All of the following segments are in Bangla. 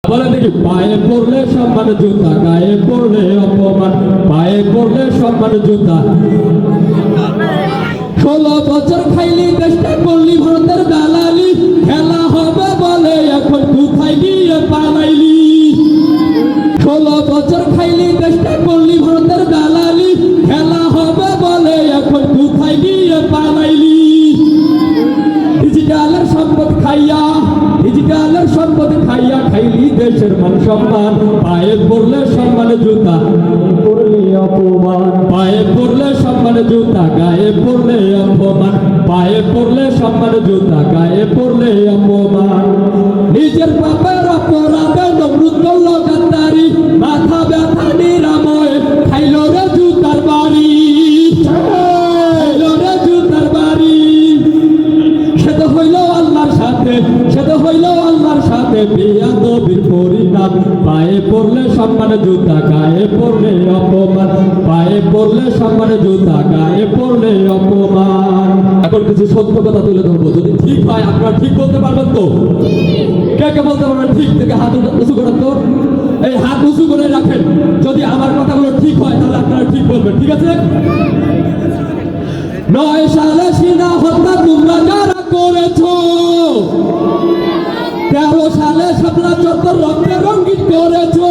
বলে দেখি, পায়ে পড়লে সম্মান জুতা, গায়ে পড়লে অপমান। পায়ে পড়লে সম্মান জুতা। 16 বছর খাইলি দেশটা করলি ভারতের দালালি। খেলা হবে বলে এখন কোথায় গিয়ে পালাইলি। 16 বছর খাইলি দেশটা করলি ভারতের দালালি। খেলা হবে বলে এখন কোথায় গিয়ে পালাইলি। ডিজিটালের সম্পদ খাইয়া, ডিজিটালের সম্পদ খাইয়া খাইলি দেশের মান সম্মান। পায়ে পড়লে সম্মান জুতা, পড়লে অপমান। পায়ে পড়লে সম্মান জুতা, গায়ে পড়লে অপমান। পায়ে পড়লে সম্মান জুতা, গায়ে পড়লে অপমান। নিজের পাপের অপরাধে নমরুদ করল গাদ্দারি। মাথা ব্যথা নিরাময় খাইল রে জুতার বাড়ি, খাইল রে জুতার বাড়ি। সে তো হইল আল্লাহর সাথে, সে তো হইল আল্লাহর সাথে বেয়াদবির পরিণাম। পায়ে পড়লে সম্মান জুতা, গায়ে পড়লে অপমান। পায়ে পড়লে সম্মান জুতা, গায়ে পড়লে অপমান। এখন কিছু সত্য কথা তুলে ধরবো, যদি ঠিক হয় আপনারা ঠিক বলতে পারবেন তো? কে কে বলতে পারবেন ঠিক? থেকে হাত উঁচু করেন তো, এই হাত উঁচু করে রাখেন। যদি আমার কথাগুলো ঠিক হয় তাহলে আপনারা ঠিক বলবেন, ঠিক আছে? 9 সালে সিনা হত্যা তোমরা যারা করেছো, 13 সালে শাপলা চত্বর রক্তে রঙিন করেছো।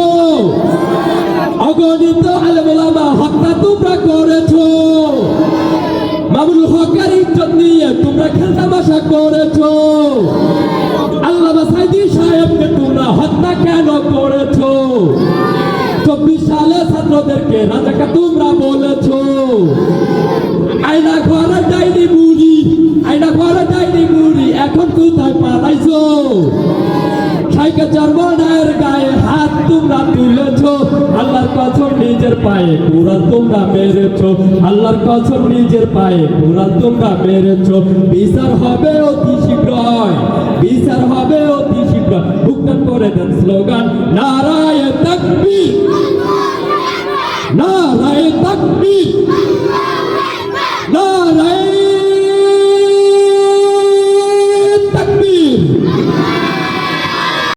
অগণিত আলেম ওলামা হত্যা তোমরা করেছো। মামুনুল হকের ইজ্জত নিয়ে তোমরা খেলতামাশা করেছো। আল্লামা সাইদি সাহেবকে তোমরা হত্যা কেন করেছো? 24 সালে ছাত্রদেরকে রাজাকার তোমরা বলেছো। আয়না ঘরে ডাইনি বুড়ি, আয়না ঘরে ডাইনি বুড়ি এখন কোথায় পালাইছো? সাইকেল চর্মনায়ের গায়ে হাত তোমরা তুলেছো। আল্লাহর কসম নিজের পায়ে কুরআন তোমরা মেরেছো। আল্লাহর কসম নিজের পায়ে কুরআন তোমরা মেরেছো। বিচার হবে অতি শীঘ্রই, বিচার হবে অতি শীঘ্র। বুকটান করে দেন স্লোগান, নারায়ে তাকবীর, নারায়ে তাকবীর, নারায়ে